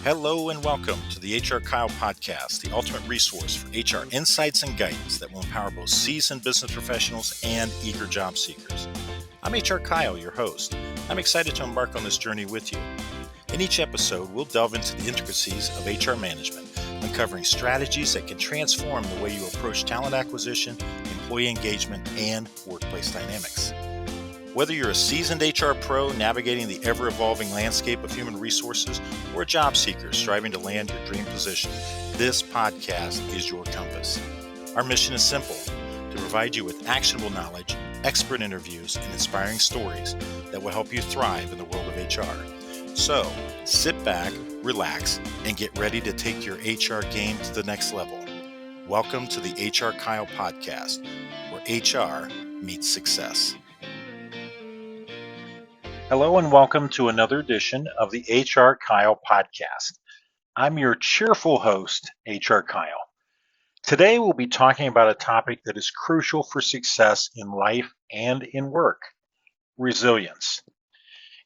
Hello and welcome to the HR Kyle podcast, the ultimate resource for HR insights and guidance that will empower both seasoned business professionals and eager job seekers. I'm HR Kyle, your host. I'm excited to embark on this journey with you. In each episode, we'll delve into the intricacies of HR management, uncovering strategies that can transform the way you approach talent acquisition, employee engagement, and workplace dynamics. Whether you're a seasoned HR pro navigating the ever-evolving landscape of human resources or a job seeker striving to land your dream position, this podcast is your compass. Our mission is simple: to provide you with actionable knowledge, expert interviews, and inspiring stories that will help you thrive in the world of HR. So, sit back, relax, and get ready to take your HR game to the next level. Welcome to the HR Kyle podcast, where HR meets success. Hello and welcome to another edition of the HR Kyle podcast. I'm your cheerful host, HR Kyle. Today we'll be talking about a topic that is crucial for success in life and in work: resilience.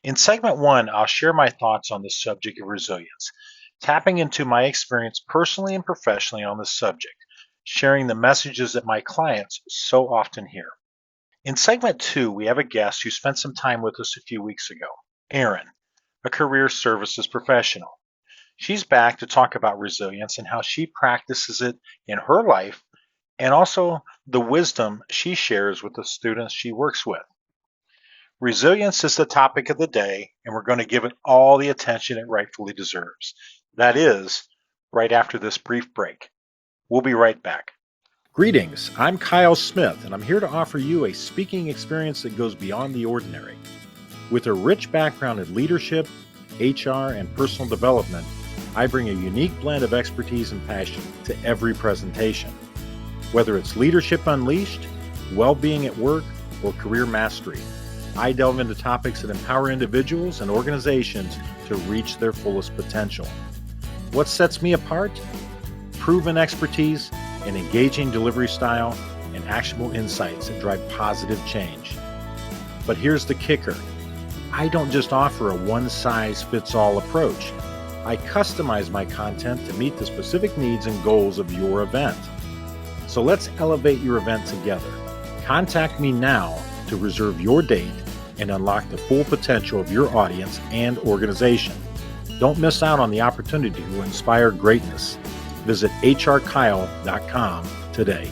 In segment 1, I'll share my thoughts on the subject of resilience, tapping into my experience personally and professionally on the subject, sharing the messages that my clients so often hear. In segment 2, we have a guest who spent some time with us a few weeks ago, Erin, a career services professional. She's back to talk about resilience and how she practices it in her life, and also the wisdom she shares with the students she works with. Resilience is the topic of the day, and we're going to give it all the attention it rightfully deserves. That is, right after this brief break. We'll be right back. Greetings, I'm Kyle Smith, and I'm here to offer you a speaking experience that goes beyond the ordinary. With a rich background in leadership, HR, and personal development, I bring a unique blend of expertise and passion to every presentation. Whether it's Leadership Unleashed, well-being at work, or career mastery, I delve into topics that empower individuals and organizations to reach their fullest potential. What sets me apart? Proven expertise, an engaging delivery style, and actionable insights that drive positive change. But here's the kicker: I don't just offer a one-size-fits-all approach. I customize my content to meet the specific needs and goals of your event. So let's elevate your event together. Contact me now to reserve your date and unlock the full potential of your audience and organization. Don't miss out on the opportunity to inspire greatness. Visit hrkyle.com today.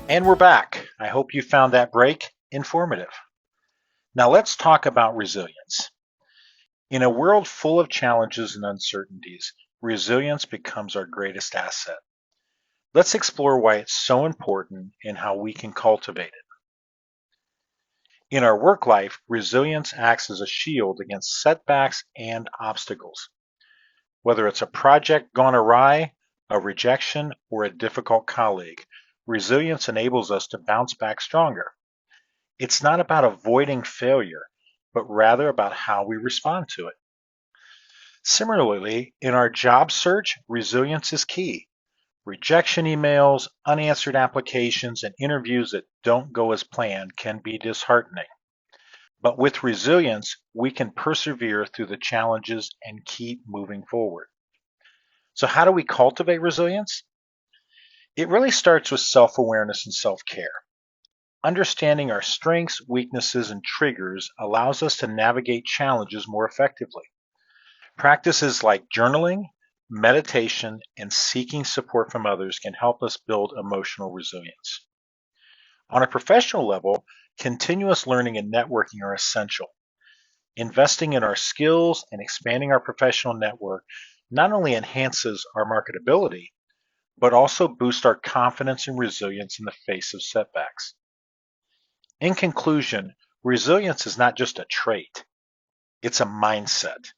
And we're back. I hope you found that break informative. Now let's talk about resilience. In a world full of challenges and uncertainties, resilience becomes our greatest asset. Let's explore why it's so important and how we can cultivate it. In our work life, resilience acts as a shield against setbacks and obstacles. Whether it's a project gone awry, a rejection, or a difficult colleague, resilience enables us to bounce back stronger. It's not about avoiding failure, but rather about how we respond to it. Similarly, in our job search, resilience is key. Rejection emails, unanswered applications, and interviews that don't go as planned can be disheartening. But with resilience, we can persevere through the challenges and keep moving forward. So how do we cultivate resilience? It really starts with self-awareness and self-care. Understanding our strengths, weaknesses, and triggers allows us to navigate challenges more effectively. Practices like journaling, meditation, and seeking support from others can help us build emotional resilience. On a professional level, continuous learning and networking are essential. Investing in our skills and expanding our professional network not only enhances our marketability, but also boosts our confidence and resilience in the face of setbacks. In conclusion, resilience is not just a trait, it's a mindset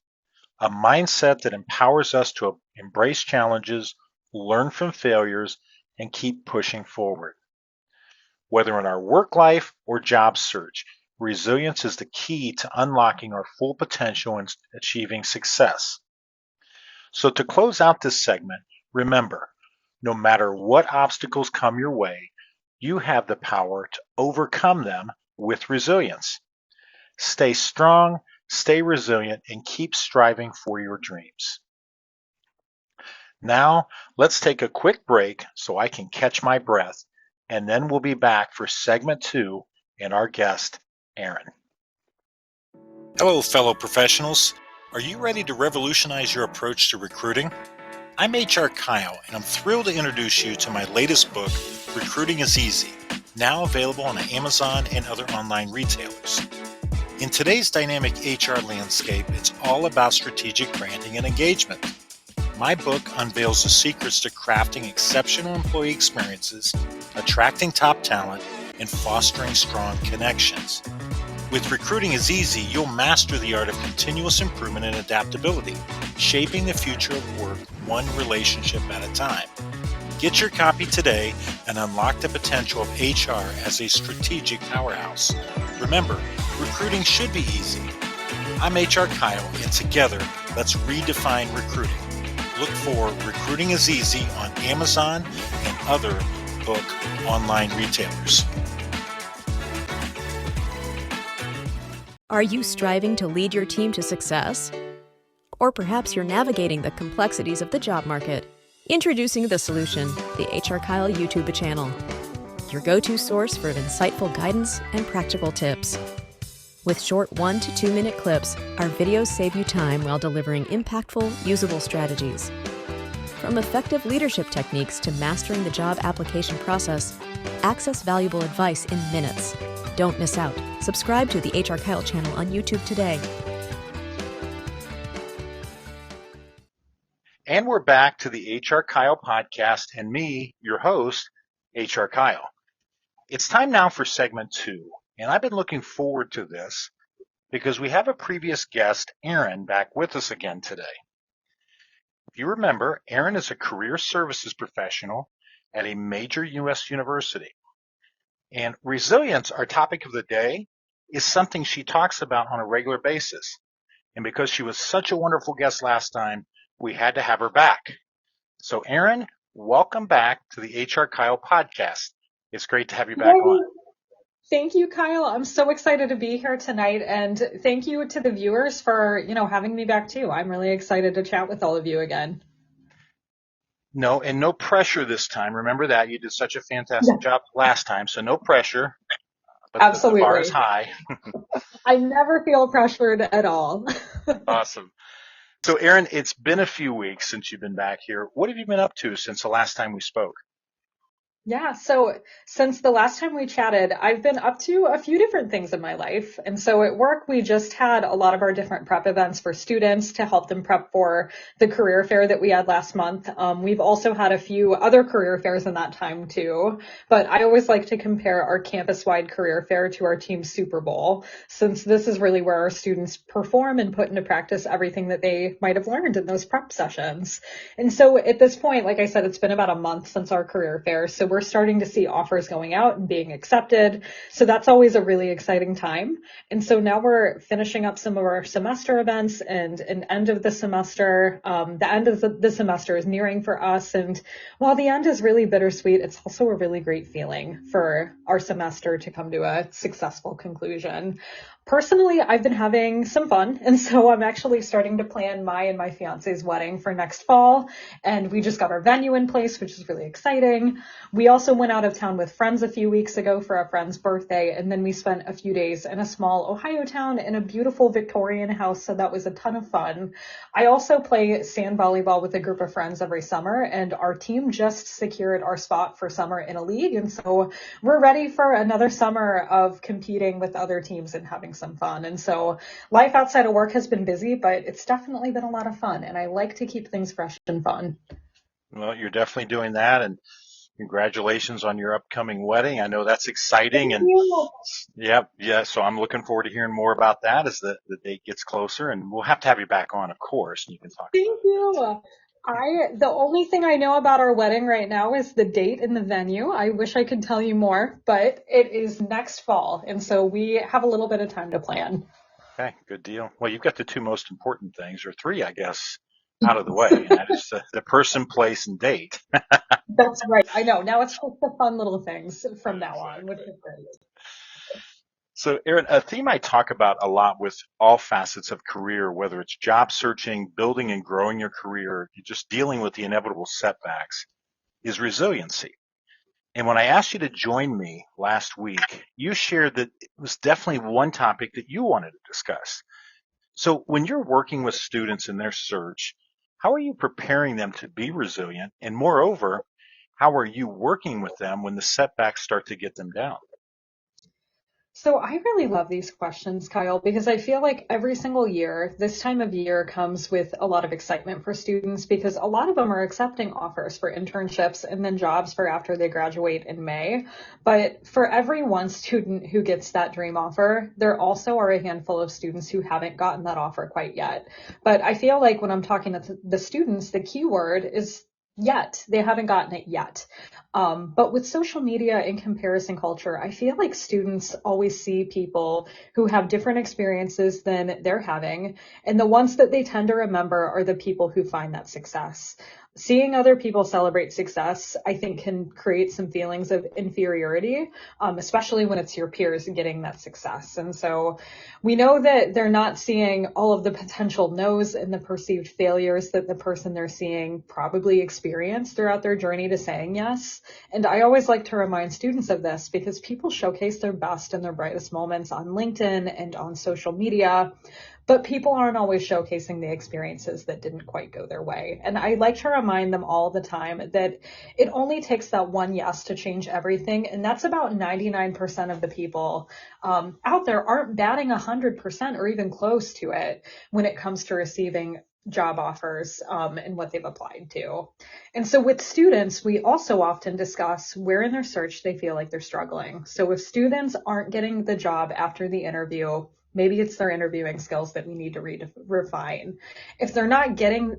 that empowers us to embrace challenges, learn from failures, and keep pushing forward. Whether in our work life or job search, resilience is the key to unlocking our full potential and achieving success. So to close out this segment, remember, no matter what obstacles come your way, you have the power to overcome them with resilience. Stay strong, stay resilient, and keep striving for your dreams. Now, let's take a quick break so I can catch my breath, and then we'll be back for segment 2 and our guest, Aaron. Hello, fellow professionals. Are you ready to revolutionize your approach to recruiting? I'm HR Kyle, and I'm thrilled to introduce you to my latest book, Recruiting is Easy, now available on Amazon and other online retailers. In today's dynamic HR landscape, it's all about strategic branding and engagement. My book unveils the secrets to crafting exceptional employee experiences, attracting top talent, and fostering strong connections. With Recruiting is Easy, you'll master the art of continuous improvement and adaptability, shaping the future of work one relationship at a time. Get your copy today and unlock the potential of HR as a strategic powerhouse. Remember, recruiting should be easy. I'm HR Kyle, and together, let's redefine recruiting. Look for Recruiting is Easy on Amazon and other book online retailers. Are you striving to lead your team to success? Or perhaps you're navigating the complexities of the job market. Introducing The Solution, the HR Kyle YouTube channel. Your go-to source for insightful guidance and practical tips. With short 1 to 2 minute clips, our videos save you time while delivering impactful, usable strategies. From effective leadership techniques to mastering the job application process, access valuable advice in minutes. Don't miss out. Subscribe to the HR Kyle channel on YouTube today. And we're back to the HR Kyle podcast and me, your host, HR Kyle. It's time now for segment 2, and I've been looking forward to this because we have a previous guest, Aaron, back with us again today. If you remember, Aaron is a career services professional at a major U.S. university. And resilience, our topic of the day, is something she talks about on a regular basis. And because she was such a wonderful guest last time, we had to have her back. So Aaron, welcome back to the HR Kyle podcast. It's great to have you back on. Thank you, Kyle. I'm so excited to be here tonight. And thank you to the viewers for, having me back too. I'm really excited to chat with all of you again. No, and no pressure this time. Remember that. You did such a fantastic job last time, so no pressure. But absolutely. The bar is high. I never feel pressured at all. Awesome. So, Aaron, it's been a few weeks since you've been back here. What have you been up to since the last time we spoke? Yeah, so since the last time we chatted, I've been up to a few different things in my life. And so at work, we just had a lot of our different prep events for students to help them prep for the career fair that we had last month. We've also had a few other career fairs in that time too. But I always like to compare our campus-wide career fair to our team's Super Bowl, since this is really where our students perform and put into practice everything that they might have learned in those prep sessions. And so at this point, like I said, it's been about a month since our career fair. So we're starting to see offers going out and being accepted. So that's always a really exciting time. And so now we're finishing up some of our semester events and an end of the semester. The end of the semester is nearing for us. And while the end is really bittersweet, it's also a really great feeling for our semester to come to a successful conclusion. Personally, I've been having some fun, and so I'm actually starting to plan my and my fiance's wedding for next fall, and we just got our venue in place, which is really exciting. We also went out of town with friends a few weeks ago for a friend's birthday, and then we spent a few days in a small Ohio town in a beautiful Victorian house, so that was a ton of fun. I also play sand volleyball with a group of friends every summer, and our team just secured our spot for summer in a league, and so we're ready for another summer of competing with other teams and having some fun. And so life outside of work has been busy, but it's definitely been a lot of fun. And I like to keep things fresh and fun. Well, you're definitely doing that. And congratulations on your upcoming wedding. I know that's exciting. Thank you. Yeah. So I'm looking forward to hearing more about that as the date gets closer. And we'll have to have you back on, of course, and you can talk. Thank you. The only thing I know about our wedding right now is the date and the venue. I wish I could tell you more, but it is next fall. And so we have a little bit of time to plan. Okay, good deal. Well, you've got the two most important things, or three, I guess, out of the way. And that is the person, place, and date. That's right. I know. Now it's just the fun little things from now on, which is great. So, Aaron, a theme I talk about a lot with all facets of career, whether it's job searching, building and growing your career, just dealing with the inevitable setbacks, is resiliency. And when I asked you to join me last week, you shared that it was definitely one topic that you wanted to discuss. So, when you're working with students in their search, how are you preparing them to be resilient? And moreover, how are you working with them when the setbacks start to get them down? So I really love these questions, Kyle, because I feel like every single year, this time of year comes with a lot of excitement for students because a lot of them are accepting offers for internships and then jobs for after they graduate in May. But for every one student who gets that dream offer, there also are a handful of students who haven't gotten that offer quite yet. But I feel like when I'm talking to the students, the key word is yet. They haven't gotten it yet. But with social media and comparison culture, I feel like students always see people who have different experiences than they're having. And the ones that they tend to remember are the people who find that success. Seeing other people celebrate success, I think, can create some feelings of inferiority, especially when it's your peers getting that success. And so we know that they're not seeing all of the potential no's and the perceived failures that the person they're seeing probably experienced throughout their journey to saying yes. And I always like to remind students of this because people showcase their best and their brightest moments on LinkedIn and on social media, but people aren't always showcasing the experiences that didn't quite go their way. And I like to remind them all the time that it only takes that one yes to change everything. And that's about 99% of the people out there aren't batting 100% or even close to it when it comes to receiving job offers and what they've applied to. And so with students, we also often discuss where in their search they feel like they're struggling. So if students aren't getting the job after the interview, maybe it's their interviewing skills that we need to refine. If they're not getting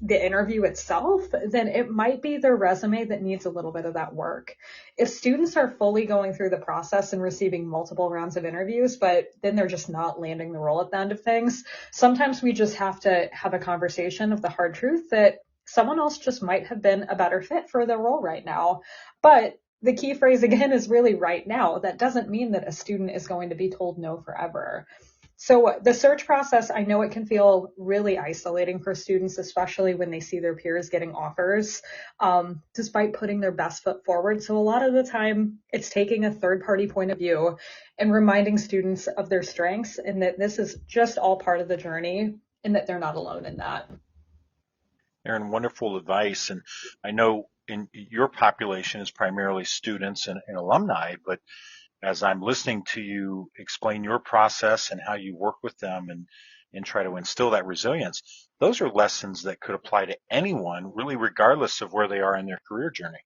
the interview itself, then it might be their resume that needs a little bit of that work. If students are fully going through the process and receiving multiple rounds of interviews, but then they're just not landing the role at the end of things, sometimes we just have to have a conversation of the hard truth that someone else just might have been a better fit for the role right now. But the key phrase again is really right now. That doesn't mean that a student is going to be told no forever. So the search process, I know it can feel really isolating for students, especially when they see their peers getting offers, despite putting their best foot forward. So a lot of the time, it's taking a third-party point of view and reminding students of their strengths and that this is just all part of the journey and that they're not alone in that. Aaron, wonderful advice. And I know in your population is primarily students and alumni, but as I'm listening to you explain your process and how you work with them and try to instill that resilience, those are lessons that could apply to anyone, really, regardless of where they are in their career journey.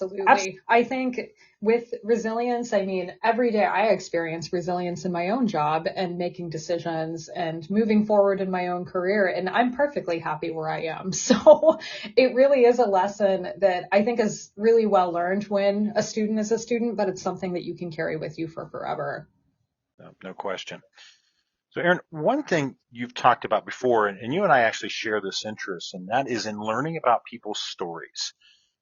Absolutely. I think with resilience, I mean, every day I experience resilience in my own job and making decisions and moving forward in my own career. And I'm perfectly happy where I am. So it really is a lesson that I think is really well learned when a student is a student, but it's something that you can carry with you for forever. No question. So, Aaron, one thing you've talked about before, and you and I actually share this interest, and that is in learning about people's stories.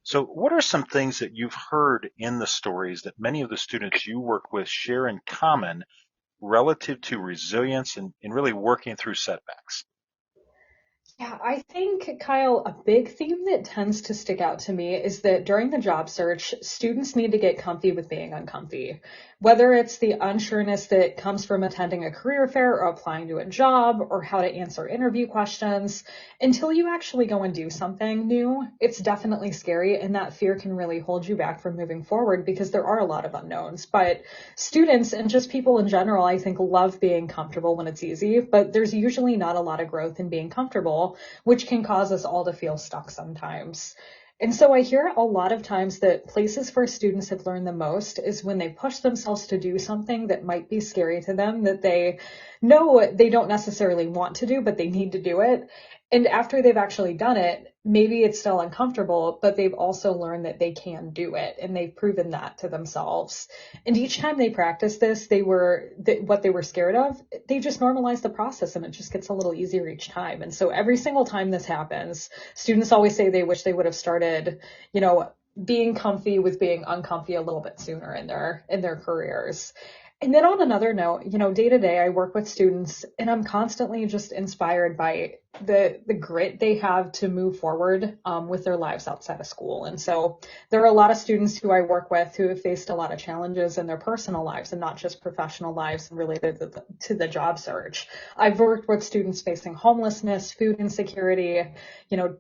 So what are some things that you've heard in the stories that many of the students you work with share in common relative to resilience and really working through setbacks? Yeah, I think, Kyle, a big theme that tends to stick out to me is that during the job search, students need to get comfy with being uncomfy. Whether it's the unsureness that comes from attending a career fair or applying to a job or how to answer interview questions, until you actually go and do something new, it's definitely scary, and that fear can really hold you back from moving forward because there are a lot of unknowns. But students and just people in general, I think, love being comfortable when it's easy, but there's usually not a lot of growth in being comfortable, which can cause us all to feel stuck sometimes. And so I hear a lot of times that places where students have learned the most is when they push themselves to do something that might be scary to them, that they know they don't necessarily want to do, but they need to do it. And after they've actually done it, maybe it's still uncomfortable, but they've also learned that they can do it, and they've proven that to themselves. And each time they practice this, what they were scared of, they just normalize the process, and it just gets a little easier each time. And so every single time this happens, students always say they wish they would have started, being comfy with being uncomfy a little bit sooner in their careers. And then on another note, day to day, I work with students and I'm constantly just inspired by the grit they have to move forward with their lives outside of school. And so there are a lot of students who I work with who have faced a lot of challenges in their personal lives and not just professional lives related to the job search. I've worked with students facing homelessness, food insecurity,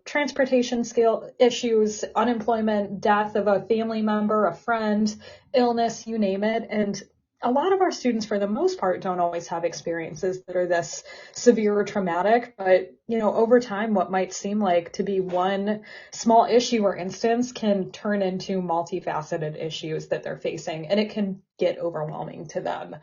transportation skill issues, unemployment, death of a family member, a friend, illness, you name it. And a lot of our students, for the most part, don't always have experiences that are this severe or traumatic, but, over time, what might seem like to be one small issue or instance can turn into multifaceted issues that they're facing, and it can get overwhelming to them.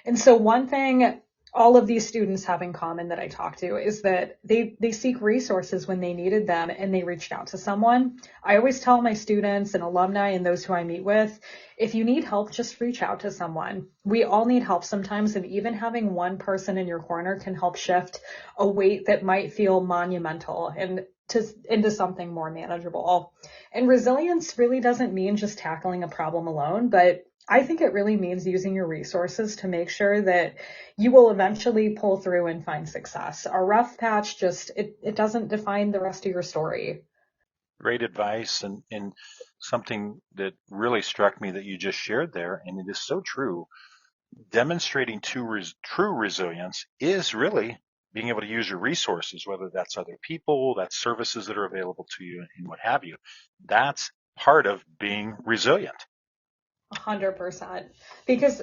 And so one thing all of these students have in common that I talk to is that they seek resources when they needed them and they reached out to someone. I always tell my students and alumni and those who I meet with, if you need help, just reach out to someone. We all need help sometimes, and even having one person in your corner can help shift a weight that might feel monumental and into something more manageable. And resilience really doesn't mean just tackling a problem alone, but I think it really means using your resources to make sure that you will eventually pull through and find success. A rough patch it doesn't define the rest of your story. Great advice, and something that really struck me that you just shared there, and it is so true. Demonstrating true resilience is really being able to use your resources, whether that's other people, that's services that are available to you, and what have you. That's part of being resilient. 100%. Because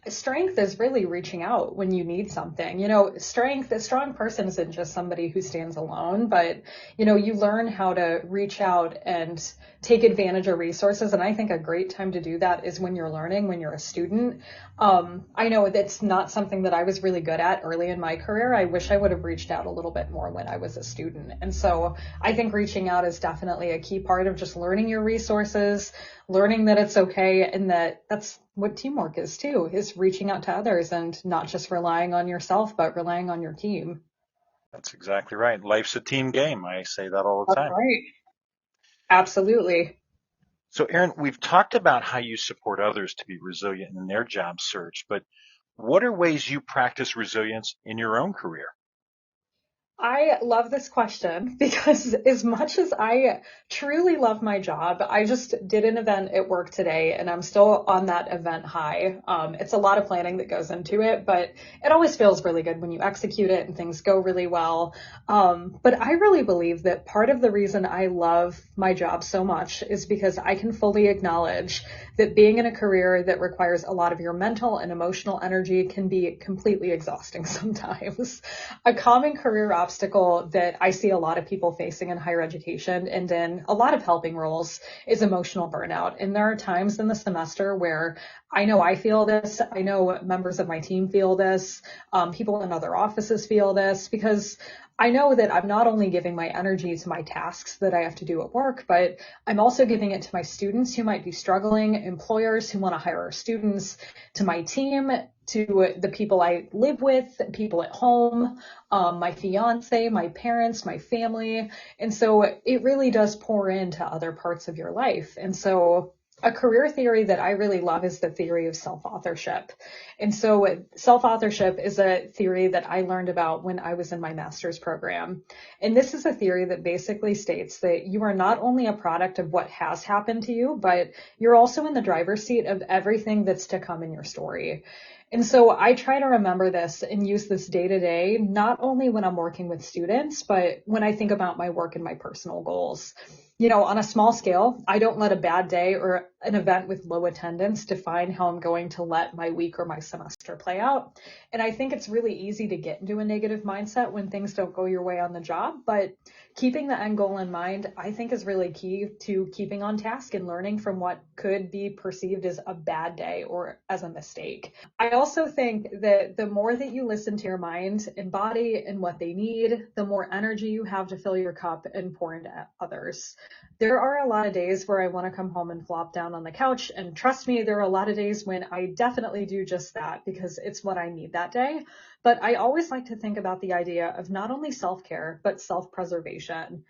strength is really reaching out when you need something. A strong person isn't just somebody who stands alone, but, you learn how to reach out and take advantage of resources. And I think a great time to do that is when you're learning, when you're a student. I know that's not something that I was really good at early in my career. I wish I would have reached out a little bit more when I was a student. And so I think reaching out is definitely a key part of just learning your resources, learning that it's okay, and that's what teamwork is too, is reaching out to others and not just relying on yourself, but relying on your team. That's exactly right. Life's a team game. I say that all the That's time. right. Absolutely. So, Erin, we've talked about how you support others to be resilient in their job search, but what are ways you practice resilience in your own career? I love this question because as much as I truly love my job, I just did an event at work today and I'm still on that event high. It's a lot of planning that goes into it, but it always feels really good when you execute it and things go really well. But I really believe that part of the reason I love my job so much is because I can fully acknowledge that being in a career that requires a lot of your mental and emotional energy can be completely exhausting sometimes. A common career obstacle that I see a lot of people facing in higher education and in a lot of helping roles is emotional burnout. And there are times in the semester where I know I feel this. I know members of my team feel this. People in other offices feel this because I know that I'm not only giving my energy to my tasks that I have to do at work, but I'm also giving it to my students who might be struggling, employers who want to hire our students, to my team, to the people I live with, people at home, my fiance, my parents, my family. And so it really does pour into other parts of your life. And so a career theory that I really love is the theory of self-authorship. And so self-authorship is a theory that I learned about when I was in my master's program. And this is a theory that basically states that you are not only a product of what has happened to you, but you're also in the driver's seat of everything that's to come in your story. And so I try to remember this and use this day to day, not only when I'm working with students, but when I think about my work and my personal goals. On a small scale, I don't let a bad day or an event with low attendance define how I'm going to let my week or my semester play out. And I think it's really easy to get into a negative mindset when things don't go your way on the job, but keeping the end goal in mind, I think is really key to keeping on task and learning from what could be perceived as a bad day or as a mistake. I also think that the more that you listen to your mind and body and what they need, the more energy you have to fill your cup and pour into others. There are a lot of days where I want to come home and flop down on the couch. And trust me, there are a lot of days when I definitely do just that because it's what I need that day. But I always like to think about the idea of not only self-care, but self-preservation.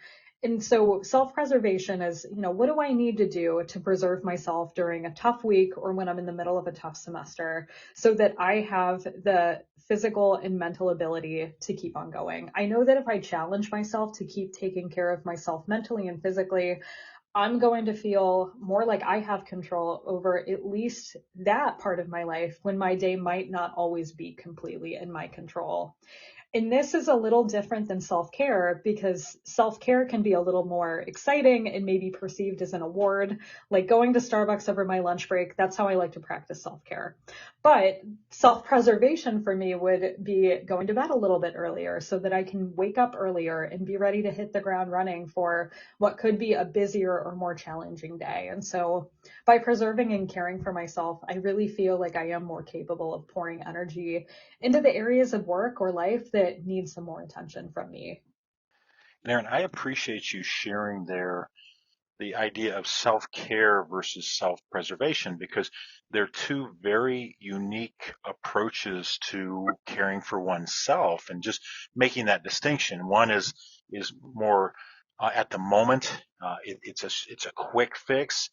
And so self-preservation is, what do I need to do to preserve myself during a tough week or when I'm in the middle of a tough semester so that I have the physical and mental ability to keep on going? I know that if I challenge myself to keep taking care of myself mentally and physically, I'm going to feel more like I have control over at least that part of my life when my day might not always be completely in my control. And this is a little different than self-care because self-care can be a little more exciting and maybe perceived as an award, like going to Starbucks over my lunch break. That's how I like to practice self-care. But self-preservation for me would be going to bed a little bit earlier so that I can wake up earlier and be ready to hit the ground running for what could be a busier or more challenging day. And so by preserving and caring for myself, I really feel like I am more capable of pouring energy into the areas of work or life that need some more attention from me. And Aaron, I appreciate you sharing the idea of self-care versus self-preservation because they're two very unique approaches to caring for oneself and just making that distinction. One is more at the moment. It's a quick fix,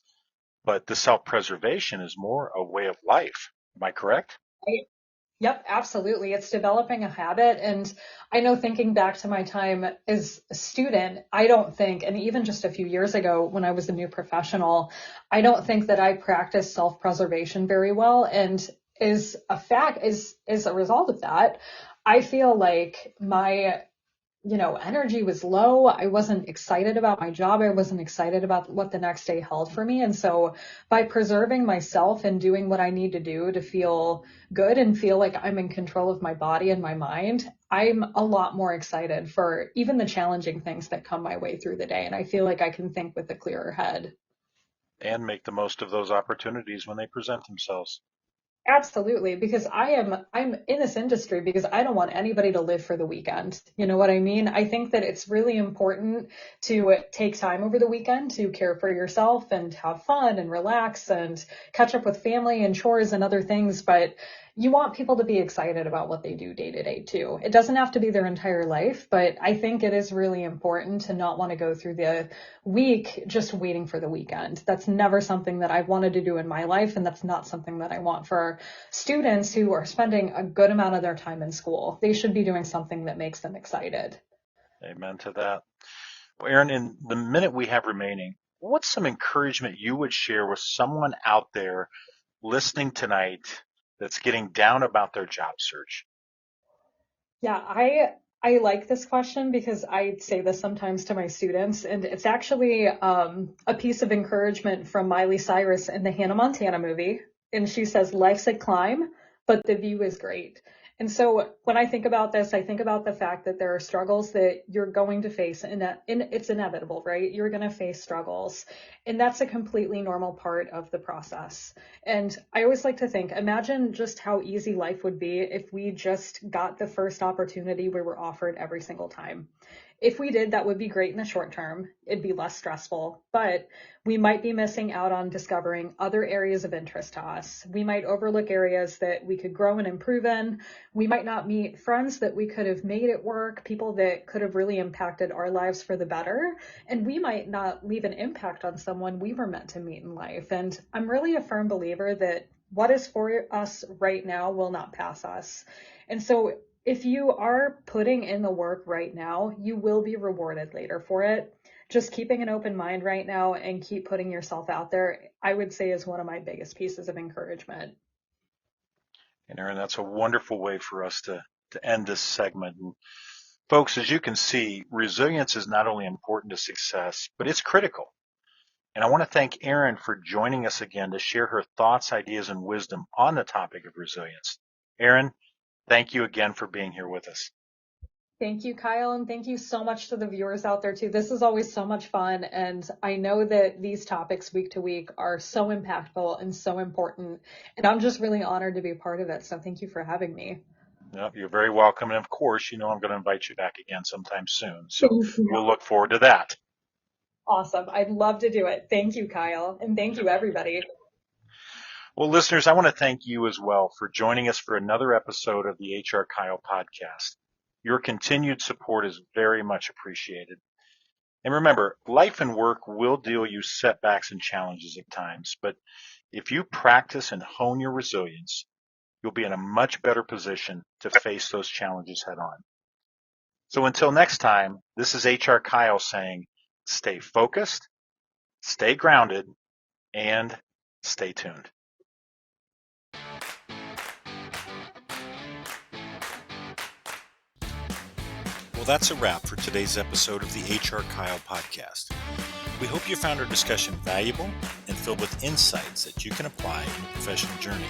but the self-preservation is more a way of life. Am I correct? Yep, absolutely. It's developing a habit. And I know thinking back to my time as a student, I don't think, and even just a few years ago when I was a new professional, I don't think that I practiced self-preservation very well. And as a fact, as a result of that, I feel like my energy was low. I wasn't excited about my job. I wasn't excited about what the next day held for me. And so by preserving myself and doing what I need to do to feel good and feel like I'm in control of my body and my mind, I'm a lot more excited for even the challenging things that come my way through the day. And I feel like I can think with a clearer head. And make the most of those opportunities when they present themselves. Absolutely, because I'm in this industry because I don't want anybody to live for the weekend. You know what I mean? I think that it's really important to take time over the weekend to care for yourself and have fun and relax and catch up with family and chores and other things, but you want people to be excited about what they do day to day too. It doesn't have to be their entire life, but I think it is really important to not want to go through the week just waiting for the weekend. That's never something that I've wanted to do in my life, and that's not something that I want for students who are spending a good amount of their time in school. They should be doing something that makes them excited. Amen to that. Well, Aaron, in the minute we have remaining, what's some encouragement you would share with someone out there listening tonight that's getting down about their job search? Yeah, I like this question because I say this sometimes to my students, and it's actually a piece of encouragement from Miley Cyrus in the Hannah Montana movie. And she says, "Life's a climb, but the view is great." And so when I think about this, I think about the fact that there are struggles that you're going to face, and it's inevitable, right? You're going to face struggles, and that's a completely normal part of the process. And I always like to think, imagine just how easy life would be if we just got the first opportunity we were offered every single time. If we did, that would be great in the short term. It'd be less stressful, but we might be missing out on discovering other areas of interest to us. We might overlook areas that we could grow and improve in. We might not meet friends that we could have made at work, people that could have really impacted our lives for the better. And we might not leave an impact on someone we were meant to meet in life. And I'm really a firm believer that what is for us right now will not pass us. And so if you are putting in the work right now, you will be rewarded later for it. Just keeping an open mind right now and keep putting yourself out there, I would say is one of my biggest pieces of encouragement. And Aaron, that's a wonderful way for us to end this segment. And folks, as you can see, resilience is not only important to success, but it's critical. And I want to thank Aaron for joining us again to share her thoughts, ideas, and wisdom on the topic of resilience. Aaron, thank you again for being here with us. Thank you, Kyle, and thank you so much to the viewers out there too. This is always so much fun, and I know that these topics week to week are so impactful and so important, and I'm just really honored to be a part of it. So thank you for having me. Yep, you're very welcome. And of course, I'm going to invite you back again sometime soon. So Thank you. we'll look forward to that. Awesome. I'd love to do it. Thank you, Kyle, and thank you, everybody. Well, listeners, I want to thank you as well for joining us for another episode of the HR Kyle podcast. Your continued support is very much appreciated. And remember, life and work will deal you setbacks and challenges at times, but if you practice and hone your resilience, you'll be in a much better position to face those challenges head on. So until next time, this is HR Kyle saying, stay focused, stay grounded, and stay tuned. Well, that's a wrap for today's episode of the HR Kyle podcast. We hope you found our discussion valuable and filled with insights that you can apply in your professional journey.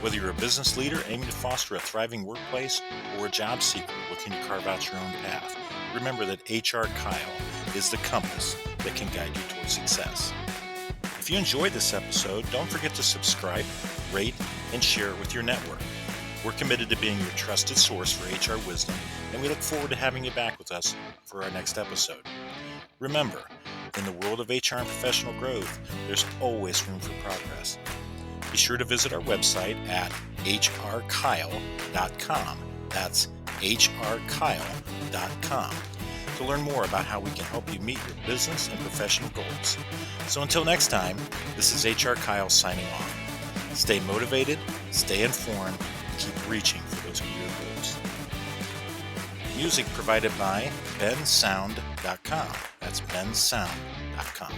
Whether you're a business leader aiming to foster a thriving workplace or a job seeker looking to carve out your own path, remember that HR Kyle is the compass that can guide you towards success. If you enjoyed this episode, don't forget to subscribe, rate, and share it with your network. We're committed to being your trusted source for HR wisdom, and we look forward to having you back with us for our next episode. Remember, in the world of HR and professional growth, there's always room for progress. Be sure to visit our website at hrkyle.com. That's hrkyle.com to learn more about how we can help you meet your business and professional goals. So until next time, this is HR Kyle signing off. Stay motivated, stay informed, and keep reaching for those career goals. Music provided by bensound.com. That's bensound.com.